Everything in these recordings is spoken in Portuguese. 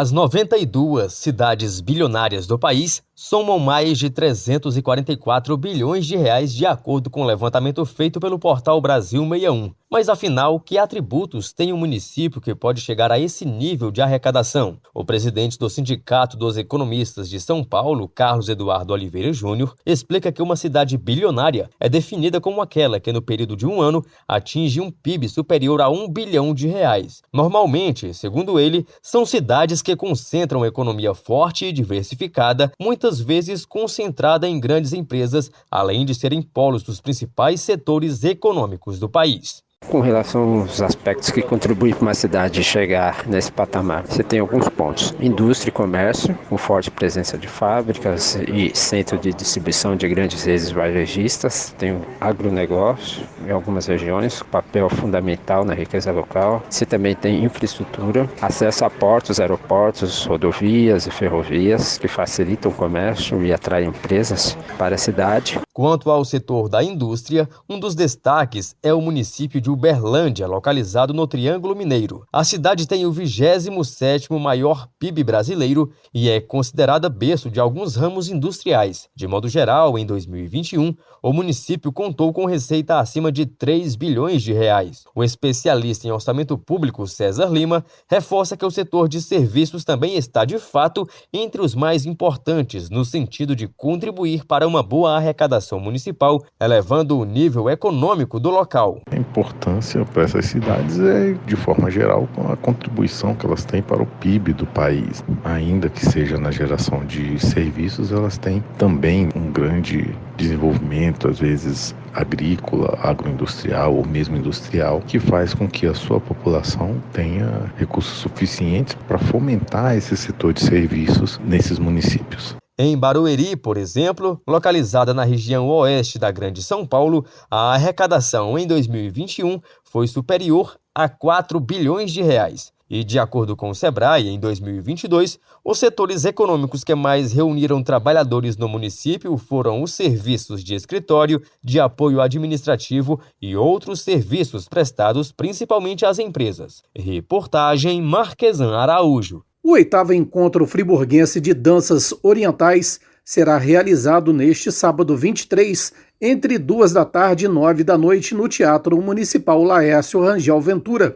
As 92 cidades bilionárias do país somam mais de 344 bilhões de reais de acordo com o levantamento feito pelo portal Brasil 61. Mas afinal, que atributos tem um município que pode chegar a esse nível de arrecadação? O presidente do Sindicato dos Economistas de São Paulo, Carlos Eduardo Oliveira Júnior, explica que uma cidade bilionária é definida como aquela que no período de um ano atinge um PIB superior a 1 bilhão de reais. Normalmente, segundo ele, são cidades que concentram economia forte e diversificada, muitas vezes concentrada em grandes empresas, além de serem polos dos principais setores econômicos do país. Com relação aos aspectos que contribuem para uma cidade chegar nesse patamar, você tem alguns pontos. Indústria e comércio, com forte presença de fábricas e centro de distribuição de grandes redes varejistas. Tem o agronegócio em algumas regiões, papel fundamental na riqueza local. Você também tem infraestrutura, acesso a portos, aeroportos, rodovias e ferrovias, que facilitam o comércio e atraem empresas para a cidade. Quanto ao setor da indústria, um dos destaques é o município de Uberlândia, localizado no Triângulo Mineiro. A cidade tem o 27º maior PIB brasileiro e é considerada berço de alguns ramos industriais. De modo geral, em 2021, o município contou com receita acima de 3 bilhões de reais. O especialista em orçamento público, César Lima, reforça que o setor de serviços também está, de fato, entre os mais importantes, no sentido de contribuir para uma boa arrecadação municipal, elevando o nível econômico do local. A importância para essas cidades é, de forma geral, a contribuição que elas têm para o PIB do país. Ainda que seja na geração de serviços, elas têm também um grande desenvolvimento, às vezes agrícola, agroindustrial ou mesmo industrial, que faz com que a sua população tenha recursos suficientes para fomentar esse setor de serviços nesses municípios. Em Barueri, por exemplo, localizada na região oeste da Grande São Paulo, a arrecadação em 2021 foi superior a 4 bilhões de reais. E, de acordo com o Sebrae, em 2022, os setores econômicos que mais reuniram trabalhadores no município foram os serviços de escritório, de apoio administrativo e outros serviços prestados principalmente às empresas. Reportagem Marquesan Araújo. O 8º Encontro Friburguense de Danças Orientais será realizado neste sábado 23, entre 2 da tarde e 9 da noite, no Teatro Municipal Laércio Rangel Ventura,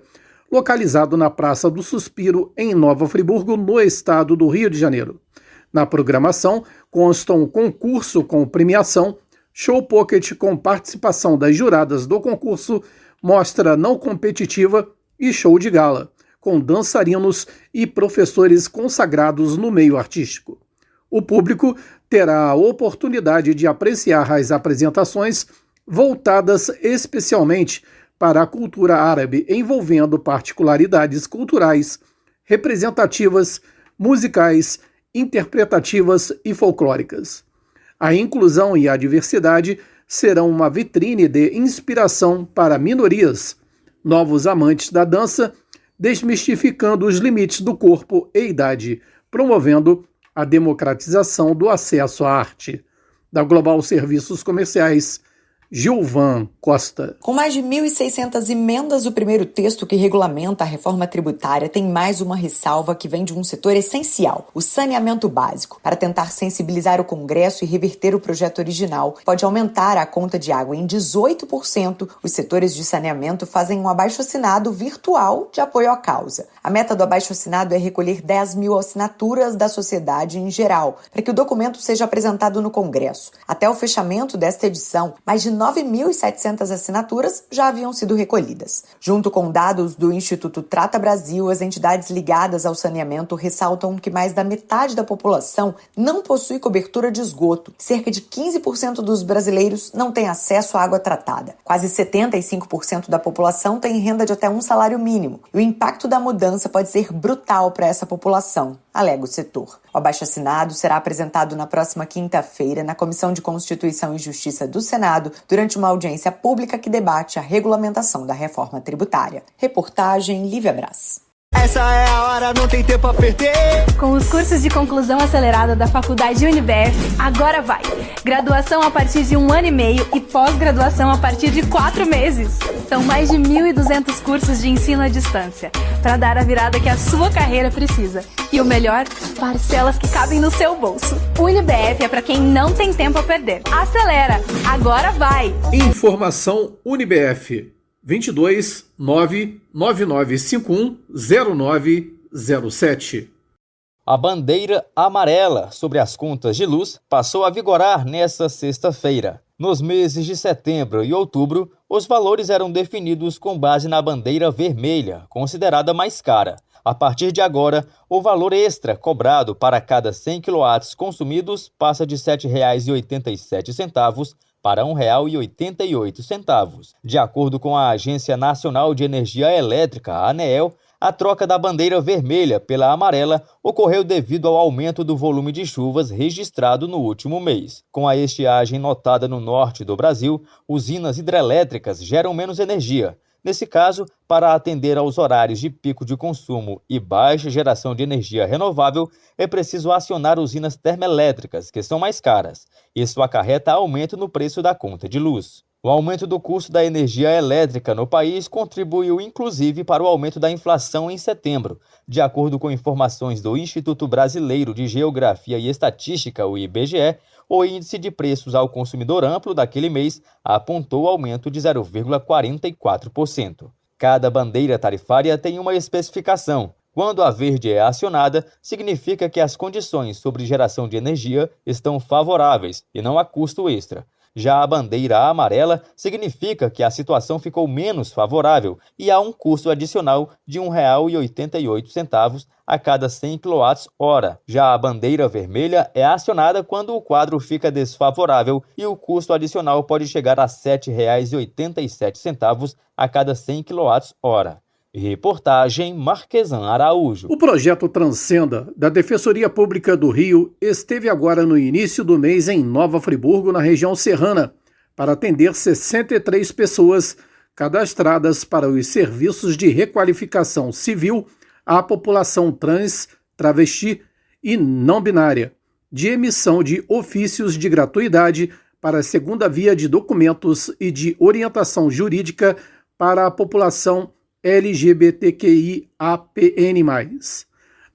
localizado na Praça do Suspiro, em Nova Friburgo, no estado do Rio de Janeiro. Na programação constam um concurso com premiação, show pocket com participação das juradas do concurso, mostra não competitiva e show de gala, com dançarinos e professores consagrados no meio artístico. O público terá a oportunidade de apreciar as apresentações voltadas especialmente para a cultura árabe, envolvendo particularidades culturais, representativas, musicais, interpretativas e folclóricas. A inclusão e a diversidade serão uma vitrine de inspiração para minorias, novos amantes da dança, desmistificando os limites do corpo e idade, promovendo a democratização do acesso à arte. Da Global Serviços Comerciais, Gilvan Costa. Com mais de 1.600 emendas, o primeiro texto que regulamenta a reforma tributária tem mais uma ressalva que vem de um setor essencial, o saneamento básico. Para tentar sensibilizar o Congresso e reverter o projeto original, pode aumentar a conta de água em 18%. Os setores de saneamento fazem um abaixo-assinado virtual de apoio à causa. A meta do abaixo-assinado é recolher 10 mil assinaturas da sociedade em geral, para que o documento seja apresentado no Congresso. Até o fechamento desta edição, mais de 9 9.700 assinaturas já haviam sido recolhidas. Junto com dados do Instituto Trata Brasil, as entidades ligadas ao saneamento ressaltam que mais da metade da população não possui cobertura de esgoto. Cerca de 15% dos brasileiros não têm acesso à água tratada. Quase 75% da população tem renda de até um salário mínimo. E o impacto da mudança pode ser brutal para essa população, alega o setor. O abaixo-assinado será apresentado na próxima quinta-feira na Comissão de Constituição e Justiça do Senado, durante uma audiência pública que debate a regulamentação da reforma tributária. Reportagem Lívia Brás. Essa é a hora, não tem tempo a perder. Com os cursos de conclusão acelerada da Faculdade UniBF, agora vai. Graduação a partir de 1 ano e meio e pós-graduação a partir de 4 meses. São mais de 1.200 cursos de ensino à distância, para dar a virada que a sua carreira precisa. E o melhor, parcelas que cabem no seu bolso. UniBF é para quem não tem tempo a perder. Acelera, agora vai. Informação UniBF 22 99951 0907. A bandeira amarela sobre as contas de luz passou a vigorar nesta sexta-feira. Nos meses de setembro e outubro, os valores eram definidos com base na bandeira vermelha, considerada mais cara. A partir de agora, o valor extra cobrado para cada 100 kW consumidos passa de R$ 7,87 para R$ 1,88. De acordo com a Agência Nacional de Energia Elétrica, a ANEEL, a troca da bandeira vermelha pela amarela ocorreu devido ao aumento do volume de chuvas registrado no último mês. Com a estiagem notada no norte do Brasil, usinas hidrelétricas geram menos energia. Nesse caso, para atender aos horários de pico de consumo e baixa geração de energia renovável, é preciso acionar usinas termoelétricas, que são mais caras. Isso acarreta aumento no preço da conta de luz. O aumento do custo da energia elétrica no país contribuiu inclusive para o aumento da inflação em setembro. De acordo com informações do Instituto Brasileiro de Geografia e Estatística, o IBGE, o índice de preços ao consumidor amplo daquele mês apontou aumento de 0,44%. Cada bandeira tarifária tem uma especificação. Quando a verde é acionada, significa que as condições sobre geração de energia estão favoráveis e não há custo extra. Já a bandeira amarela significa que a situação ficou menos favorável e há um custo adicional de R$ 1,88 a cada 100 kWh. Já a bandeira vermelha é acionada quando o quadro fica desfavorável e o custo adicional pode chegar a R$ 7,87 a cada 100 kWh. Reportagem Marquesan Araújo. O projeto Transcenda, da Defensoria Pública do Rio, esteve agora no início do mês em Nova Friburgo, na região serrana, para atender 63 pessoas cadastradas para os serviços de requalificação civil à população trans, travesti e não binária, de emissão de ofícios de gratuidade para a segunda via de documentos e de orientação jurídica para a população LGBTQIAPN+.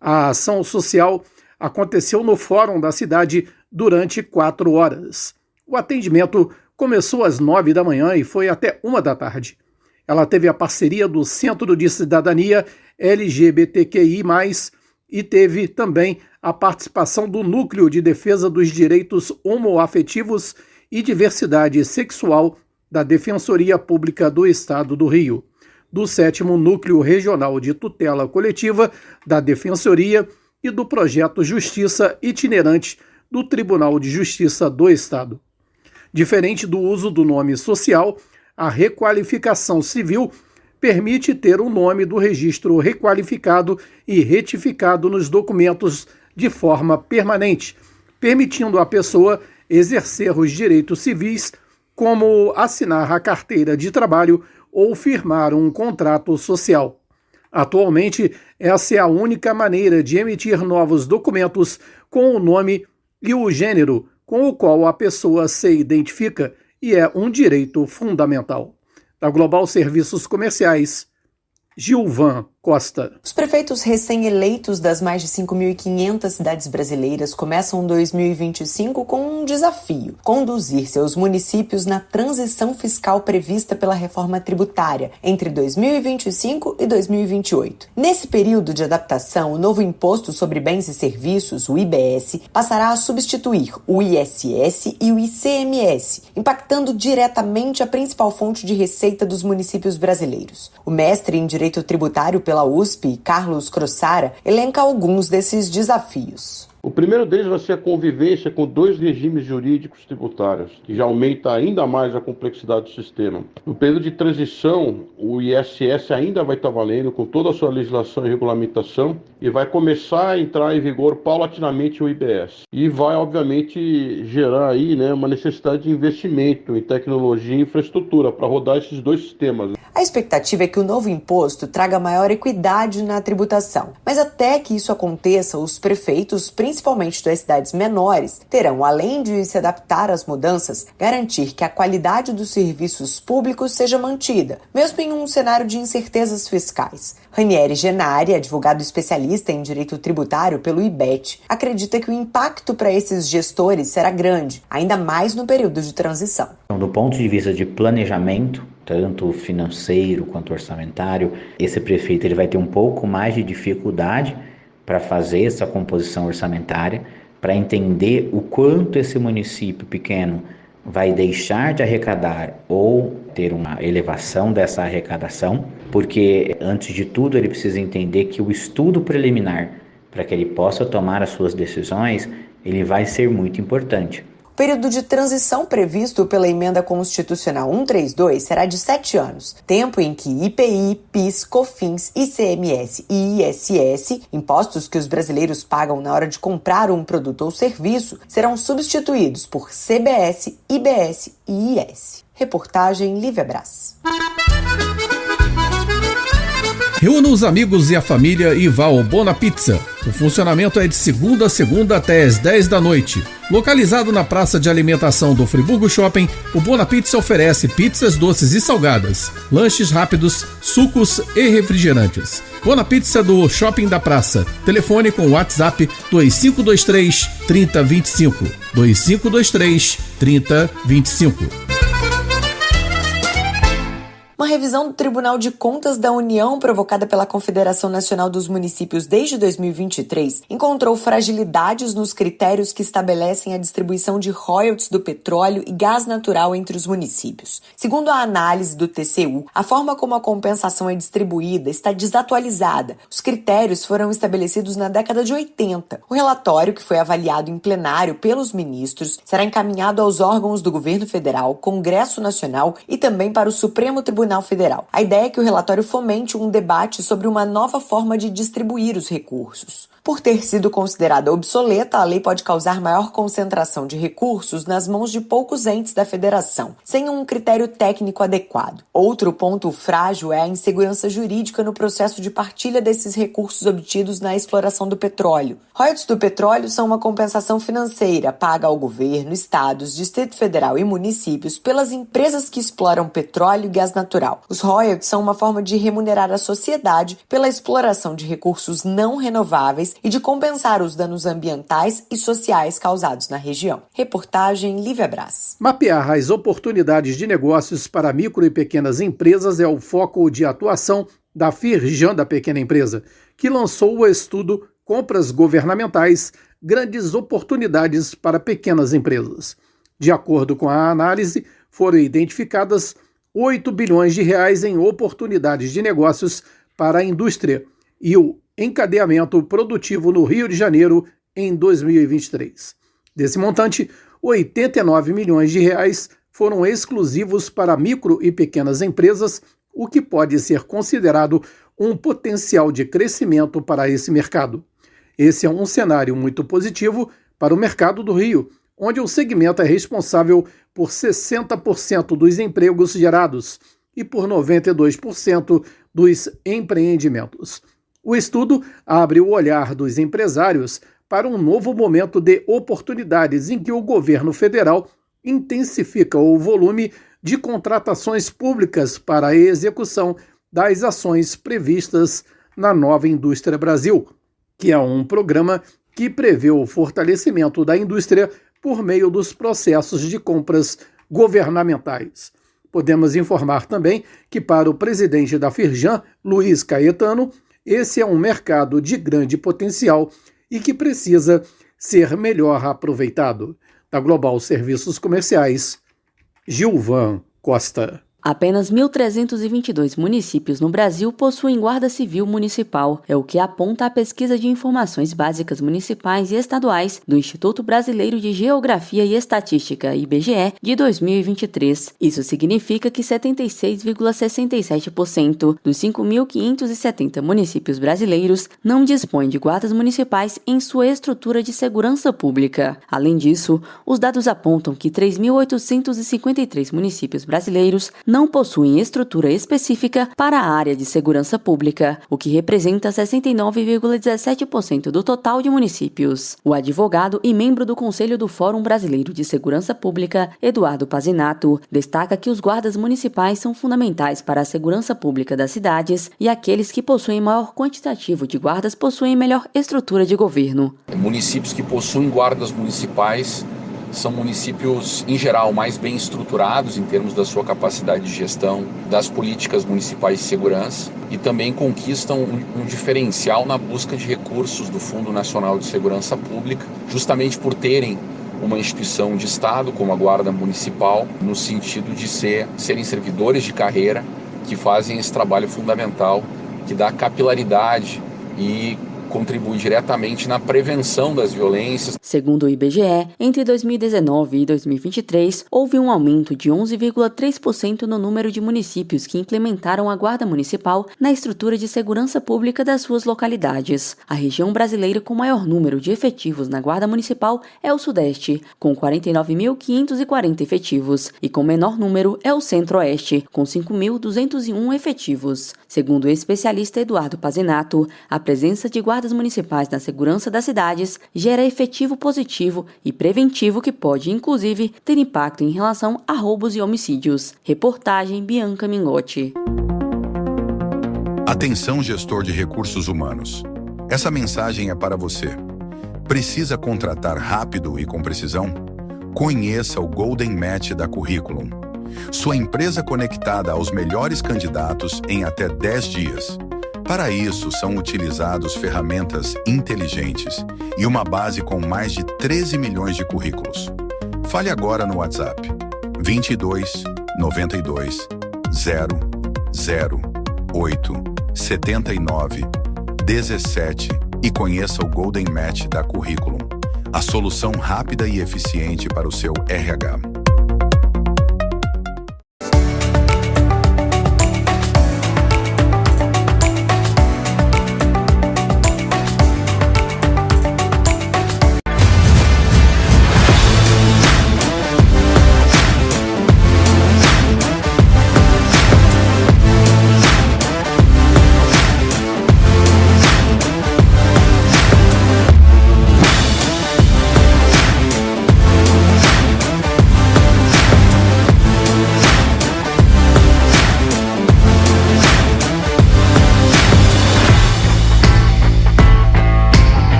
A ação social aconteceu no Fórum da cidade durante 4 horas. O atendimento começou às 9 da manhã e foi até 1 da tarde. Ela teve a parceria do Centro de Cidadania LGBTQI+, e teve também a participação do Núcleo de Defesa dos Direitos Homoafetivos e Diversidade Sexual da Defensoria Pública do Estado do Rio, do 7º Núcleo Regional de Tutela Coletiva da Defensoria e do Projeto Justiça Itinerante do Tribunal de Justiça do Estado. Diferente do uso do nome social, a requalificação civil permite ter o nome do registro requalificado e retificado nos documentos de forma permanente, permitindo à pessoa exercer os direitos civis, como assinar a carteira de trabalho ou firmar um contrato social. Atualmente, essa é a única maneira de emitir novos documentos com o nome e o gênero com o qual a pessoa se identifica e é um direito fundamental. Da Global Serviços Comerciais, Gilvan. Costa. Os prefeitos recém-eleitos das mais de 5.500 cidades brasileiras começam 2025 com um desafio: conduzir seus municípios na transição fiscal prevista pela reforma tributária entre 2025 e 2028. Nesse período de adaptação, o novo Imposto sobre Bens e Serviços, o IBS, passará a substituir o ISS e o ICMS, impactando diretamente a principal fonte de receita dos municípios brasileiros. O mestre em Direito Tributário pela USP, Carlos Crossara, elenca alguns desses desafios. O primeiro deles vai ser a convivência com dois regimes jurídicos tributários, que já aumenta ainda mais a complexidade do sistema. No período de transição, o ISS ainda vai estar valendo com toda a sua legislação e regulamentação e vai começar a entrar em vigor paulatinamente o IBS. E vai, obviamente, gerar aí, uma necessidade de investimento em tecnologia e infraestrutura para rodar esses dois sistemas. A expectativa é que o novo imposto traga maior equidade na tributação. Mas até que isso aconteça, os prefeitos, principalmente das cidades menores, terão, além de se adaptar às mudanças, garantir que a qualidade dos serviços públicos seja mantida, mesmo em um cenário de incertezas fiscais. Ranieri Genari, advogado especialista em direito tributário pelo IBET, acredita que o impacto para esses gestores será grande, ainda mais no período de transição. Então, do ponto de vista de planejamento, tanto financeiro quanto orçamentário, esse prefeito ele vai ter um pouco mais de dificuldade para fazer essa composição orçamentária, para entender o quanto esse município pequeno vai deixar de arrecadar ou ter uma elevação dessa arrecadação, porque, antes de tudo, ele precisa entender que o estudo preliminar, para que ele possa tomar as suas decisões, ele vai ser muito importante. O período de transição previsto pela Emenda Constitucional 132 será de 7 anos, tempo em que IPI, PIS, COFINS, ICMS e ISS, impostos que os brasileiros pagam na hora de comprar um produto ou serviço, serão substituídos por CBS, IBS e IS. Reportagem Lívia Brás. Reúna os amigos e a família e vá ao Bona Pizza. O funcionamento é de segunda a segunda até às 10 da noite. Localizado na praça de alimentação do Friburgo Shopping, o Bona Pizza oferece pizzas doces e salgadas, lanches rápidos, sucos e refrigerantes. Bona Pizza do Shopping da Praça. Telefone com WhatsApp 2523 3025. 2523 3025. Uma revisão do Tribunal de Contas da União, provocada pela Confederação Nacional dos Municípios desde 2023, encontrou fragilidades nos critérios que estabelecem a distribuição de royalties do petróleo e gás natural entre os municípios. Segundo a análise do TCU, a forma como a compensação é distribuída está desatualizada. Os critérios foram estabelecidos na década de 80. O relatório, que foi avaliado em plenário pelos ministros, será encaminhado aos órgãos do governo federal, Congresso Nacional e também para o Supremo Tribunal Federal. A ideia é que o relatório fomente um debate sobre uma nova forma de distribuir os recursos. Por ter sido considerada obsoleta, a lei pode causar maior concentração de recursos nas mãos de poucos entes da federação, sem um critério técnico adequado. Outro ponto frágil é a insegurança jurídica no processo de partilha desses recursos obtidos na exploração do petróleo. Royalties do petróleo são uma compensação financeira paga ao governo, estados, Distrito Federal e municípios pelas empresas que exploram petróleo e gás natural. Os royalties são uma forma de remunerar a sociedade pela exploração de recursos não renováveis e de compensar os danos ambientais e sociais causados na região. Reportagem Lívia Brás. Mapear as oportunidades de negócios para micro e pequenas empresas é o foco de atuação da Firjan da Pequena Empresa, que lançou o estudo Compras Governamentais, Grandes Oportunidades para Pequenas Empresas. De acordo com a análise, foram identificadas 8 bilhões de reais em oportunidades de negócios para a indústria e o encadeamento produtivo no Rio de Janeiro em 2023. Desse montante, 89 milhões de reais foram exclusivos para micro e pequenas empresas, o que pode ser considerado um potencial de crescimento para esse mercado. Esse é um cenário muito positivo para o mercado do Rio, onde o segmento é responsável por 60% dos empregos gerados e por 92% dos empreendimentos. O estudo abre o olhar dos empresários para um novo momento de oportunidades em que o governo federal intensifica o volume de contratações públicas para a execução das ações previstas na Nova Indústria Brasil, que é um programa que prevê o fortalecimento da indústria por meio dos processos de compras governamentais. Podemos informar também que, para o presidente da Firjan, Luiz Caetano, esse é um mercado de grande potencial e que precisa ser melhor aproveitado. Da Global Serviços Comerciais, Gilvan Costa. Apenas 1.322 municípios no Brasil possuem guarda civil municipal, é o que aponta a pesquisa de informações básicas municipais e estaduais do Instituto Brasileiro de Geografia e Estatística, IBGE, de 2023. Isso significa que 76,67% dos 5.570 municípios brasileiros não dispõem de guardas municipais em sua estrutura de segurança pública. Além disso, os dados apontam que 3.853 municípios brasileiros não possuem estrutura específica para a área de segurança pública, o que representa 69,17% do total de municípios. O advogado e membro do Conselho do Fórum Brasileiro de Segurança Pública, Eduardo Pazinato, destaca que os guardas municipais são fundamentais para a segurança pública das cidades e aqueles que possuem maior quantitativo de guardas possuem melhor estrutura de governo. Municípios que possuem guardas municipais são municípios, em geral, mais bem estruturados em termos da sua capacidade de gestão das políticas municipais de segurança e também conquistam um diferencial na busca de recursos do Fundo Nacional de Segurança Pública, justamente por terem uma instituição de Estado, como a Guarda Municipal, no sentido de serem servidores de carreira que fazem esse trabalho fundamental, que dá capilaridade e contribui diretamente na prevenção das violências. Segundo o IBGE, entre 2019 e 2023, houve um aumento de 11,3% no número de municípios que implementaram a Guarda Municipal na estrutura de segurança pública das suas localidades. A região brasileira com maior número de efetivos na Guarda Municipal é o Sudeste, com 49.540 efetivos, e com menor número é o Centro-Oeste, com 5.201 efetivos. Segundo o especialista Eduardo Pazinato, a presença de guardas municipais na segurança das cidades gera efetivo positivo e preventivo que pode, inclusive, ter impacto em relação a roubos e homicídios. Reportagem Bianca Mingotti. Atenção, gestor de recursos humanos. Essa mensagem é para você. Precisa contratar rápido e com precisão? Conheça o Golden Match da Curriculum. Sua empresa conectada aos melhores candidatos em até 10 dias. Para isso, são utilizados ferramentas inteligentes e uma base com mais de 13 milhões de currículos. Fale agora no WhatsApp 22 92 0 0 8 79 17 e conheça o Golden Match da Curriculum, a solução rápida e eficiente para o seu RH.